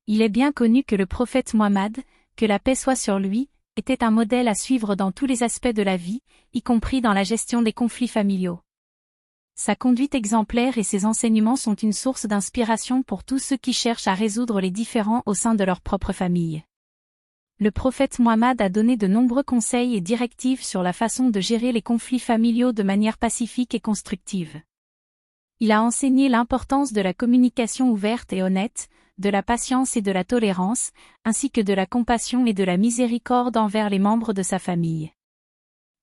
Il est bien connu que le prophète Muhammad, que la paix soit sur lui, était un modèle à suivre dans tous les aspects de la vie, y compris dans la gestion des conflits familiaux. Sa conduite exemplaire et ses enseignements sont une source d'inspiration pour tous ceux qui cherchent à résoudre les différends au sein de leur propre famille. Le prophète Muhammad a donné de nombreux conseils et directives sur la façon de gérer les conflits familiaux de manière pacifique et constructive. Il a enseigné l'importance de la communication ouverte et honnête, de la patience et de la tolérance, ainsi que de la compassion et de la miséricorde envers les membres de sa famille.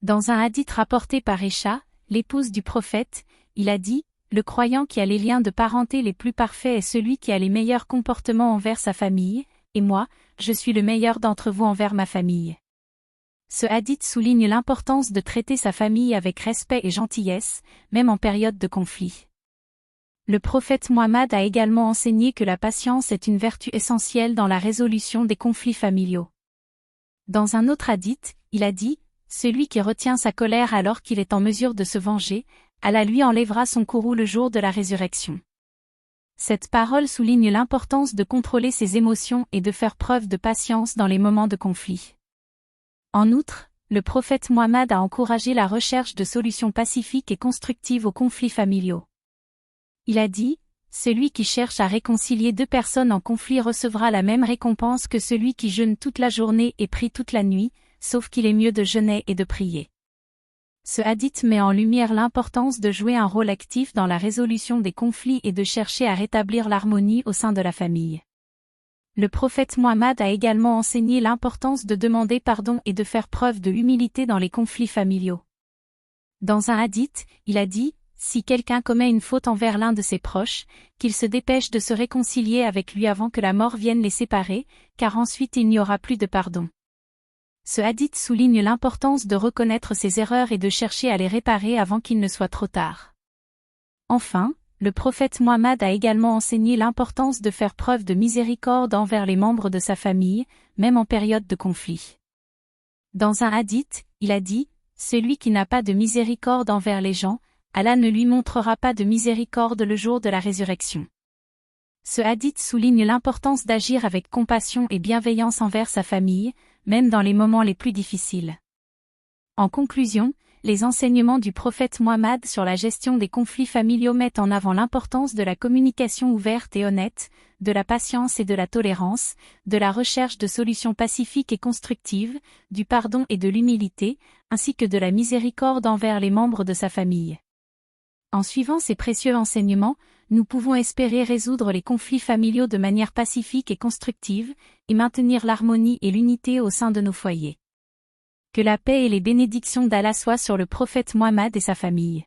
Dans un hadith rapporté par Aïcha, l'épouse du prophète, il a dit, « Le croyant qui a les liens de parenté les plus parfaits est celui qui a les meilleurs comportements envers sa famille, et moi, je suis le meilleur d'entre vous envers ma famille. » Ce hadith souligne l'importance de traiter sa famille avec respect et gentillesse, même en période de conflit. Le prophète Muhammad a également enseigné que la patience est une vertu essentielle dans la résolution des conflits familiaux. Dans un autre hadith, il a dit, « Celui qui retient sa colère alors qu'il est en mesure de se venger, Allah lui enlèvera son courroux le jour de la résurrection. » Cette parole souligne l'importance de contrôler ses émotions et de faire preuve de patience dans les moments de conflit. En outre, le prophète Muhammad a encouragé la recherche de solutions pacifiques et constructives aux conflits familiaux. Il a dit, « Celui qui cherche à réconcilier deux personnes en conflit recevra la même récompense que celui qui jeûne toute la journée et prie toute la nuit, sauf qu'il est mieux de jeûner et de prier. » Ce hadith met en lumière l'importance de jouer un rôle actif dans la résolution des conflits et de chercher à rétablir l'harmonie au sein de la famille. Le prophète Muhammad a également enseigné l'importance de demander pardon et de faire preuve de humilité dans les conflits familiaux. Dans un hadith, il a dit, « Si quelqu'un commet une faute envers l'un de ses proches, qu'il se dépêche de se réconcilier avec lui avant que la mort vienne les séparer, car ensuite il n'y aura plus de pardon. » Ce hadith souligne l'importance de reconnaître ses erreurs et de chercher à les réparer avant qu'il ne soit trop tard. Enfin, le prophète Muhammad a également enseigné l'importance de faire preuve de miséricorde envers les membres de sa famille, même en période de conflit. Dans un hadith, il a dit, « Celui qui n'a pas de miséricorde envers les gens, Allah ne lui montrera pas de miséricorde le jour de la résurrection. » Ce hadith souligne l'importance d'agir avec compassion et bienveillance envers sa famille, même dans les moments les plus difficiles. En conclusion, les enseignements du prophète Muhammad sur la gestion des conflits familiaux mettent en avant l'importance de la communication ouverte et honnête, de la patience et de la tolérance, de la recherche de solutions pacifiques et constructives, du pardon et de l'humilité, ainsi que de la miséricorde envers les membres de sa famille. En suivant ces précieux enseignements, nous pouvons espérer résoudre les conflits familiaux de manière pacifique et constructive, et maintenir l'harmonie et l'unité au sein de nos foyers. Que la paix et les bénédictions d'Allah soient sur le prophète Muhammad et sa famille.